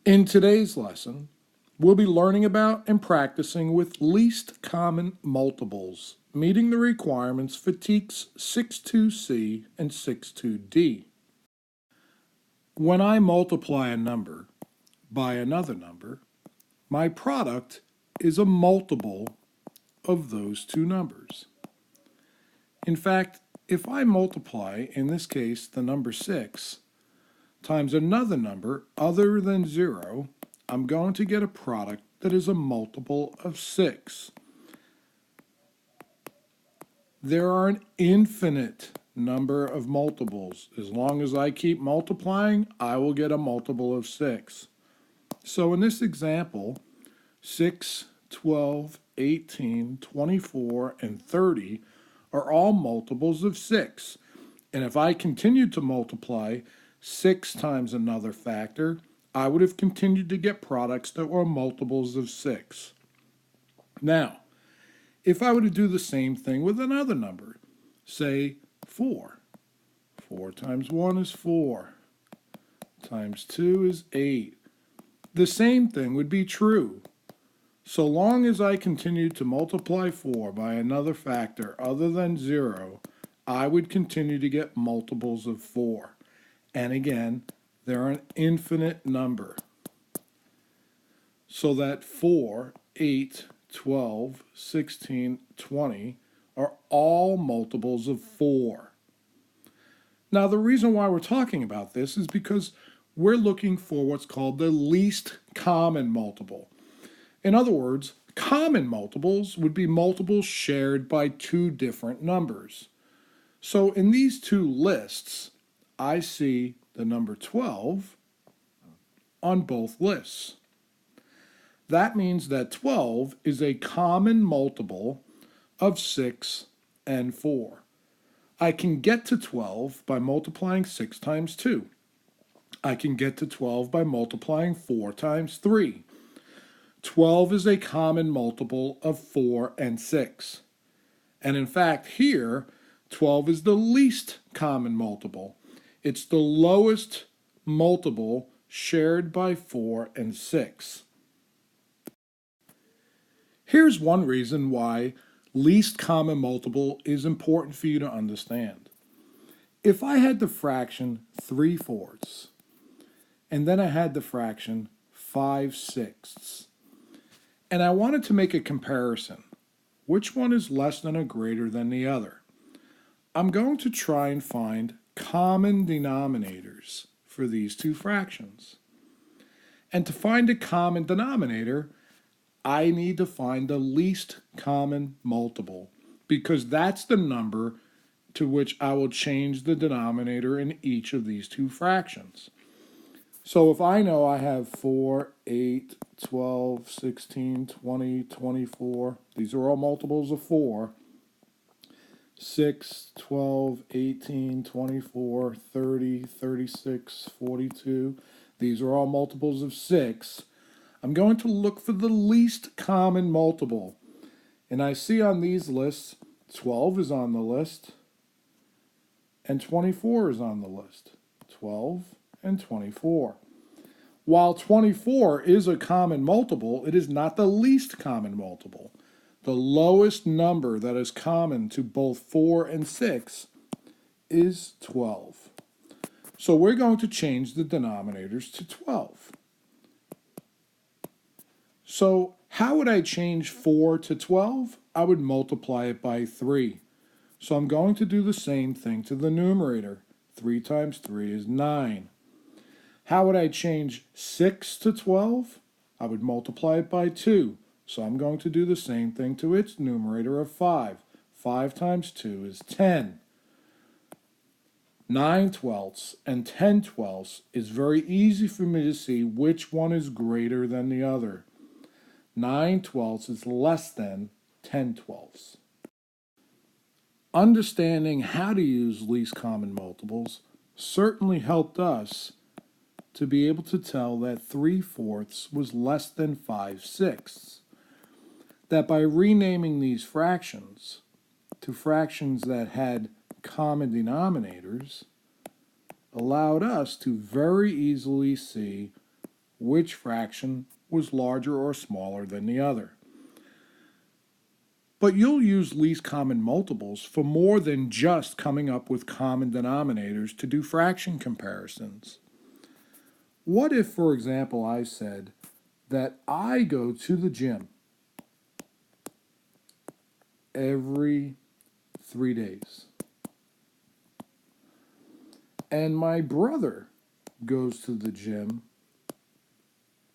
In today's lesson, we'll be learning about and practicing with least common multiples, meeting the requirements for TEKS 62C and 62D. When I multiply a number by another number, my product is a multiple of those two numbers. In fact, if I multiply, in this case, the number 6 times another number other than 0, I'm going to get a product that is a multiple of 6. There are an infinite number of multiples. As long as I keep multiplying, I will get a multiple of 6. So in this example, 6, 12, 18, 24, and 30 are all multiples of 6. And if I continued to multiply 6 times another factor, I would have continued to get products that were multiples of 6. Now, if I were to do the same thing with another number, say 4. 4 times 1 is 4, times 2 is 8. The same thing would be true. So long as I continued to multiply 4 by another factor other than 0, I would continue to get multiples of 4. And again, they're an infinite number. So that 4, 8, 12, 16, 20 are all multiples of 4. Now, the reason why we're talking about this is because we're looking for what's called the least common multiple. In other words, common multiples would be multiples shared by two different numbers. So in these two lists, I see the number 12 on both lists. That means that 12 is a common multiple of 6 and 4. I can get to 12 by multiplying 6 times 2. I can get to 12 by multiplying 4 times 3. 12 is a common multiple of 4 and 6. And in fact, here, 12 is the least common multiple. It's the lowest multiple shared by 4 and 6. Here's one reason why least common multiple is important for you to understand. If I had the fraction 3/4, and then I had the fraction 5/6, and I wanted to make a comparison, which one is less than or greater than the other? I'm going to try and find common denominators for these two fractions. And to find a common denominator, I need to find the least common multiple, because that's the number to which I will change the denominator in each of these two fractions. So if I know I have 4, 8, 12, 16, 20, 24, these are all multiples of 4, 6, 12, 18, 24, 30, 36, 42, these are all multiples of 6, I'm going to look for the least common multiple. And I see on these lists, 12 is on the list, and 24 is on the list. 12 and 24. While 24 is a common multiple, it is not the least common multiple. The lowest number that is common to both 4 and 6 is 12. So we're going to change the denominators to 12. So how would I change 4 to 12? I would multiply it by 3. So I'm going to do the same thing to the numerator. 3 times 3 is 9. How would I change 6 to 12? I would multiply it by 2. So I'm going to do the same thing to its numerator of 5. 5 times 2 is 10. 9/12 and 10/12 is very easy for me to see which one is greater than the other. 9/12 is less than 10/12. Understanding how to use least common multiples certainly helped us to be able to tell that 3/4 was less than 5/6. That by renaming these fractions to fractions that had common denominators allowed us to very easily see which fraction was larger or smaller than the other. But you'll use least common multiples for more than just coming up with common denominators to do fraction comparisons. What if, for example, I said that I go to the gym every 3 days, and my brother goes to the gym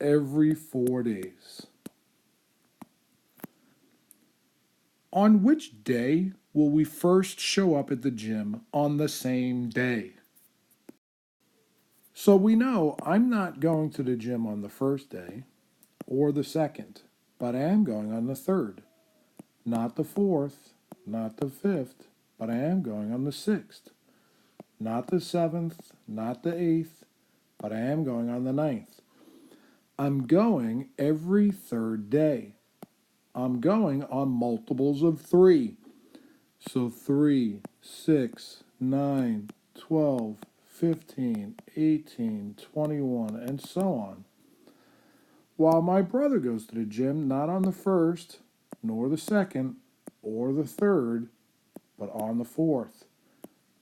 every 4 days? On which day will we first show up at the gym on the same day? So we know I'm not going to the gym on the first day or the second, but I am going on the third. Not the fourth, not the fifth, but I am going on the sixth. Not the seventh, not the eighth, but I am going on the ninth. I'm going every third day. I'm going on multiples of 3. So 3, 6, 9, 12, 15, 18, 21, and so on. While my brother goes to the gym not on the first, nor the second, or the third, but on the fourth.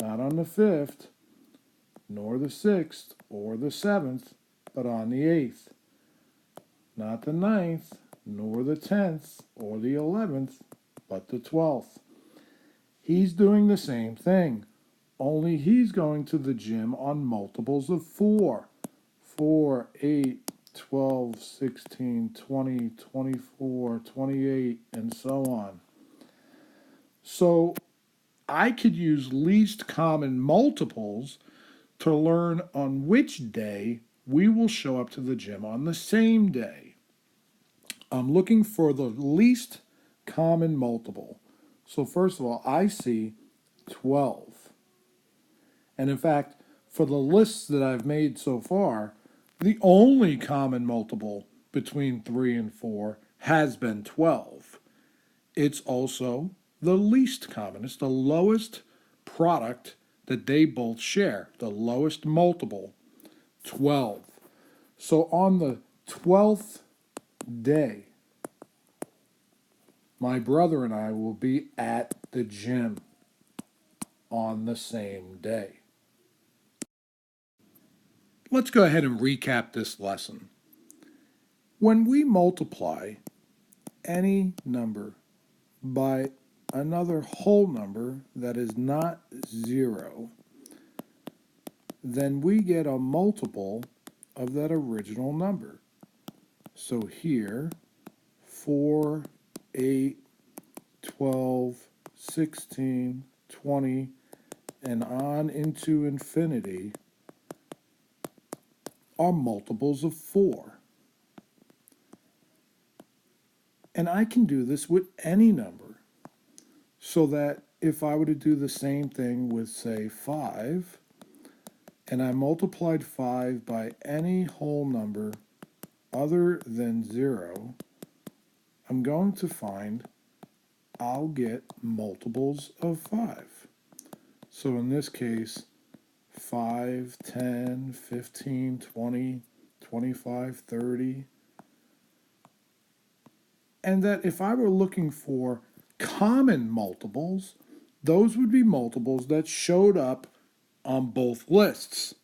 Not on the fifth, nor the sixth, or the seventh, but on the eighth. Not the ninth, nor the 10th, or the 11th, but the 12th. He's doing the same thing, only he's going to the gym on multiples of 4. 4, 8, 12, 16, 20, 24, 28, and so on. So I could use least common multiples to learn on which day we will show up to the gym on the same day. I'm looking for the least common multiple. So first of all, I see 12. And in fact, for the lists that I've made so far, the only common multiple between 3 and 4 has been 12. It's also the least common. It's the lowest product that they both share, the lowest multiple, 12. So on the 12th day, my brother and I will be at the gym on the same day. Let's go ahead and recap this lesson. When we multiply any number by another whole number that is not 0, then we get a multiple of that original number. So here, 4, 8, 12, 16, 20, and on into infinity are multiples of 4. And I can do this with any number, so that if I were to do the same thing with, say, 5, and I multiplied 5 by any whole number other than 0, I'm going to find I'll get multiples of 5. So in this case, 5, 10, 15, 20, 25, 30. And that if I were looking for common multiples, those would be multiples that showed up on both lists.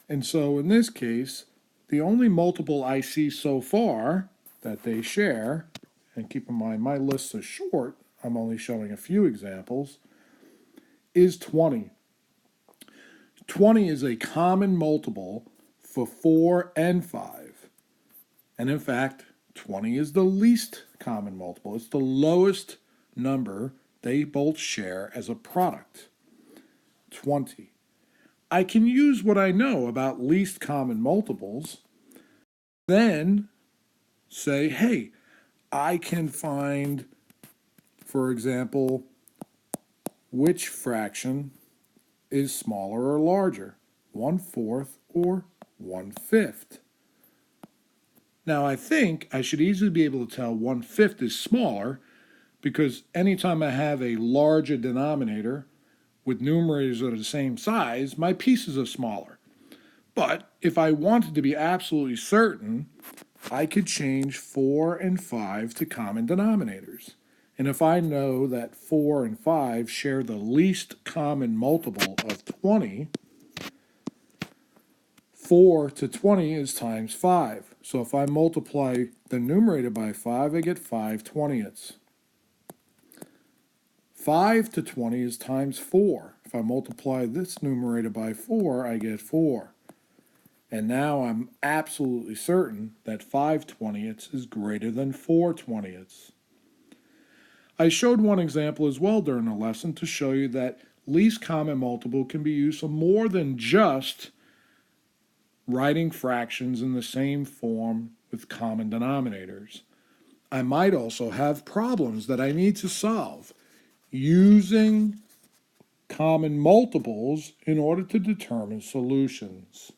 And so in this case, the only multiple I see so far that they share, and keep in mind my lists are short, I'm only showing a few examples, is 20. 20 is a common multiple for 4 and 5. And in fact, 20 is the least common multiple. It's the lowest number they both share as a product. 20. I can use what I know about least common multiples, then say, hey, I can find, for example, which fraction is smaller or larger, 1/4 or 1/5. Now I think I should easily be able to tell 1/5 is smaller because anytime I have a larger denominator with numerators that are the same size, my pieces are smaller. But if I wanted to be absolutely certain, I could change 4 and 5 to common denominators. And if I know that 4 and 5 share the least common multiple of 20, 4 to 20 is times 5. So if I multiply the numerator by 5, I get 5/20. 5 to 20 is times 4. If I multiply this numerator by 4, I get 4. And now I'm absolutely certain that 5/20 is greater than 4/20. I showed one example as well during the lesson to show you that least common multiple can be used for more than just writing fractions in the same form with common denominators. I might also have problems that I need to solve using common multiples in order to determine solutions.